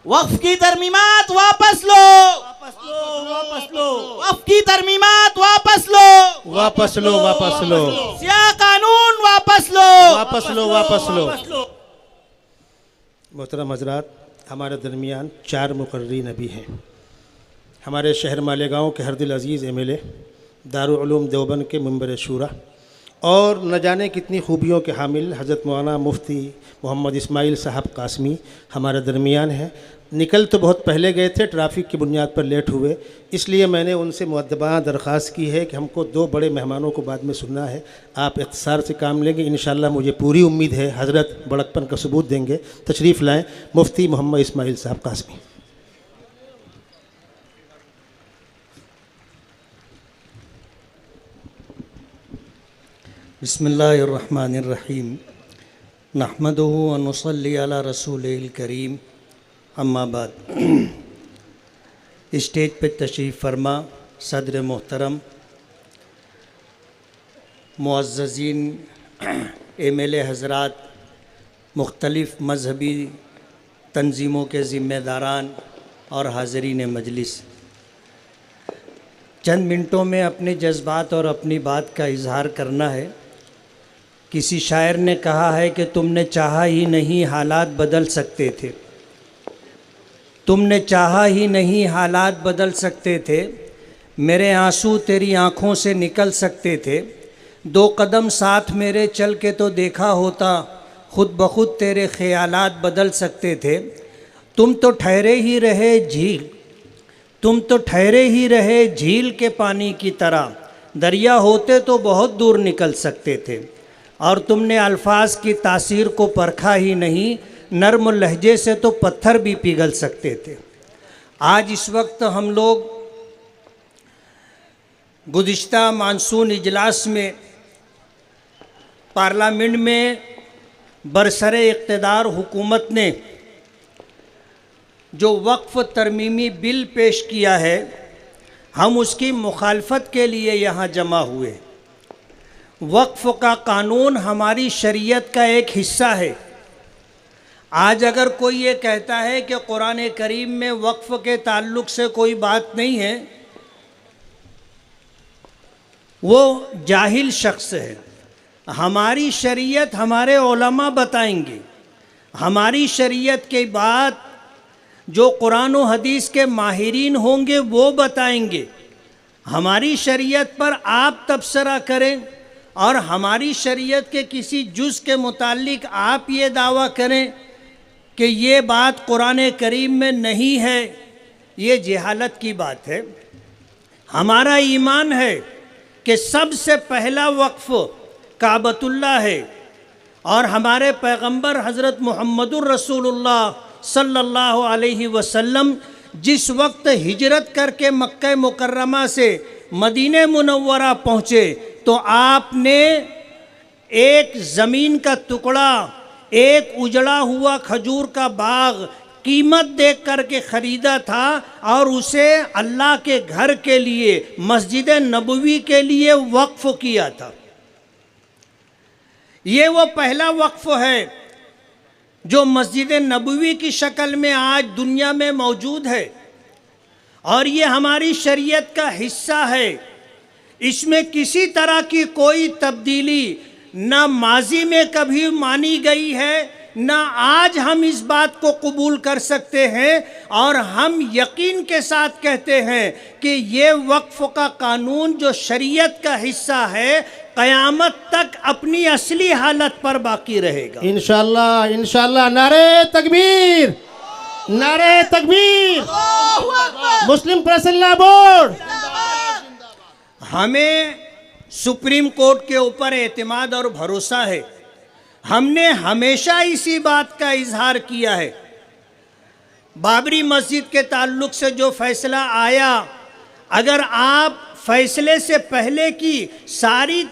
وقف کی ترمیمات واپس لو، واپس لو، واپس لو، وقف کی ترمیمات واپس لو، واپس لو، واپس لو، سیاہ قانون واپس لو، واپس لو، واپس لو۔ محترم حضرات، ہمارے درمیان 4 مقررین ابھی ہیں۔ ہمارے شہر مالیگاؤں کے ہردل عزیز M L A, Darul Uloom Deoband کے منبر شورا، اور نہ جانے کتنی خوبیوں کے حامل حضرت مولانا مفتی محمد اسماعیل صاحب قاسمی ہمارے درمیان ہیں۔ نکل تو بہت پہلے گئے تھے، ٹریفک کی بنیاد پر لیٹ ہوئے، اس لیے میں نے ان سے مؤدبانہ درخواست کی ہے کہ ہم کو 2 بڑے مہمانوں کو بعد میں سننا ہے، آپ اختصار سے کام لیں گے، انشاءاللہ مجھے پوری امید ہے حضرت بڑکپن کا ثبوت دیں گے۔ تشریف لائیں مفتی محمد اسماعیل صاحب قاسمی۔ بسم اللہ الرحمن الرحیم، نحمدہ و نصلی علی رسول الکریم، اما بعد۔ اسٹیج پہ تشریف فرما صدر محترم، معززین ایم ایل اے حضرات، مختلف مذہبی تنظیموں کے ذمہ داران اور حاضرین مجلس، چند منٹوں میں اپنے جذبات اور اپنی بات کا اظہار کرنا ہے۔ کسی شاعر نے کہا ہے کہ تم نے چاہا ہی نہیں حالات بدل سکتے تھے، تم نے چاہا ہی نہیں حالات بدل سکتے تھے، میرے آنسو تیری آنکھوں سے نکل سکتے تھے، 2 قدم ساتھ میرے چل کے تو دیکھا ہوتا، خود بخود تیرے خیالات بدل سکتے تھے، تم تو ٹھہرے ہی رہے جھیل، تم تو ٹھہرے ہی رہے جھیل کے پانی کی طرح، دریا ہوتے تو بہت دور نکل سکتے تھے، اور تم نے الفاظ کی تاثیر کو پرکھا ہی نہیں، نرم لہجے سے تو پتھر بھی پگھل سکتے تھے۔ آج اس وقت ہم لوگ گزشتہ مانسون اجلاس میں پارلیمنٹ میں برسر اقتدار حکومت نے جو وقف ترمیمی بل پیش کیا ہے، ہم اس کی مخالفت کے لیے یہاں جمع ہوئے۔ وقف کا قانون ہماری شریعت کا ایک حصہ ہے۔ آج اگر کوئی یہ کہتا ہے کہ قرآن کریم میں وقف کے تعلق سے کوئی بات نہیں ہے، وہ جاہل شخص ہے۔ ہماری شریعت ہمارے علماء بتائیں گے، ہماری شریعت کی بات جو قرآن و حدیث کے ماہرین ہوں گے وہ بتائیں گے۔ ہماری شریعت پر آپ تبصرہ کریں اور ہماری شریعت کے کسی جز کے متعلق آپ یہ دعویٰ کریں کہ یہ بات قرآن کریم میں نہیں ہے، یہ جہالت کی بات ہے۔ ہمارا ایمان ہے کہ سب سے پہلا وقف کعبۃ اللہ ہے، اور ہمارے پیغمبر حضرت محمد الرسول اللہ صلی اللہ علیہ وسلم جس وقت ہجرت کر کے مکہ مکرمہ سے مدینہ منورہ پہنچے تو آپ نے ایک زمین کا ٹکڑا، ایک اجڑا ہوا کھجور کا باغ قیمت دیکھ کر کے خریدا تھا، اور اسے اللہ کے گھر کے لیے، مسجد نبوی کے لیے وقف کیا تھا۔ یہ وہ پہلا وقف ہے جو مسجد نبوی کی شکل میں آج دنیا میں موجود ہے، اور یہ ہماری شریعت کا حصہ ہے۔ اس میں کسی طرح کی کوئی تبدیلی نہ ماضی میں کبھی مانی گئی ہے، نہ آج ہم اس بات کو قبول کر سکتے ہیں، اور ہم یقین کے ساتھ کہتے ہیں کہ یہ وقف کا قانون جو شریعت کا حصہ ہے قیامت تک اپنی اصلی حالت پر باقی رہے گا انشاءاللہ، انشاءاللہ۔ نعرہ تکبیر، نعرہ تکبیر، مسلم پریس اللہ بورڈ۔ ہمیں سپریم کورٹ کے اوپر اعتماد اور بھروسہ ہے۔ ہم نے ہمیشہ اسی بات کا اظہار کیا ہے۔ بابری مسجد کے تعلق سے جو فیصلہ آیا، اگر آپ فیصلے سے پہلے کی ساری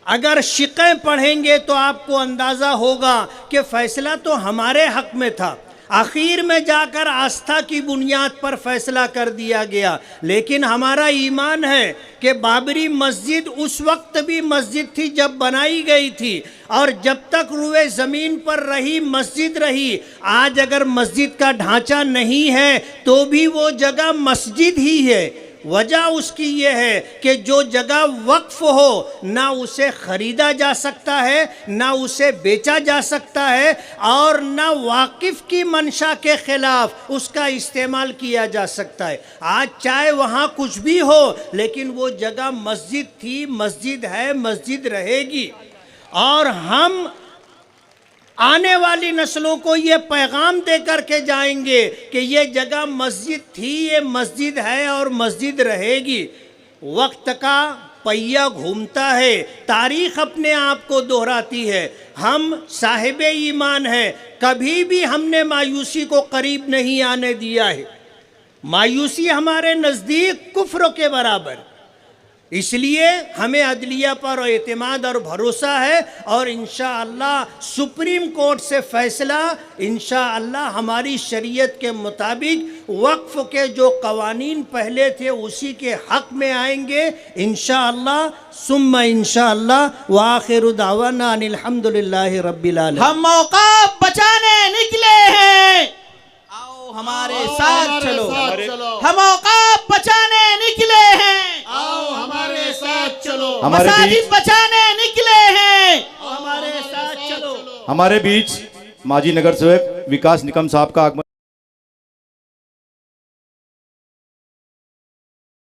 اگر شقیں پڑھیں گے تو آپ کو اندازہ ہوگا کہ فیصلہ تو ہمارے حق میں تھا۔ آخر میں جا کر آستھا کی بنیاد پر فیصلہ کر دیا گیا، لیکن ہمارا ایمان ہے کہ بابری مسجد اس وقت بھی مسجد تھی جب بنائی گئی تھی، اور جب تک روئے زمین پر رہی مسجد رہی۔ آج اگر مسجد کا ڈھانچہ نہیں ہے تو بھی وہ جگہ مسجد ہی ہے۔ وجہ اس کی یہ ہے کہ جو جگہ وقف ہو نہ اسے خریدا جا سکتا ہے، نہ اسے بیچا جا سکتا ہے، اور نہ واقف کی منشا کے خلاف اس کا استعمال کیا جا سکتا ہے۔ آج چاہے وہاں کچھ بھی ہو لیکن وہ جگہ مسجد تھی، مسجد ہے، مسجد رہے گی۔ اور ہم آنے والی نسلوں کو یہ پیغام دے کر کے جائیں گے کہ یہ جگہ مسجد تھی، یہ مسجد ہے اور مسجد رہے گی۔ وقت کا پہیہ گھومتا ہے، تاریخ اپنے آپ کو دہراتی ہے۔ ہم صاحب ایمان ہیں، کبھی بھی ہم نے مایوسی کو قریب نہیں آنے دیا ہے۔ مایوسی ہمارے نزدیک کفر کے برابر، اس لیے ہمیں عدلیہ پر اعتماد اور بھروسہ ہے، اور انشاءاللہ سپریم کورٹ سے فیصلہ انشاءاللہ ہماری شریعت کے مطابق وقف کے جو قوانین پہلے تھے اسی کے حق میں آئیں گے انشاءاللہ ثم انشاءاللہ۔ وآخر دعوانا ان الحمدللہ رب العالمین۔ ہم موقع بچانے نکلے ہیں، آؤ ہمارے ساتھ چلو۔ ہم موقع بچانے نکلے ہیں، آؤ ہمارے ساتھ چلو۔ مساجد بچانے نکلے ہیں، ہمارے ساتھ چلو۔ ہمارے بیچ ماجی نگر سیوک وکاس نکم صاحب کا آگمن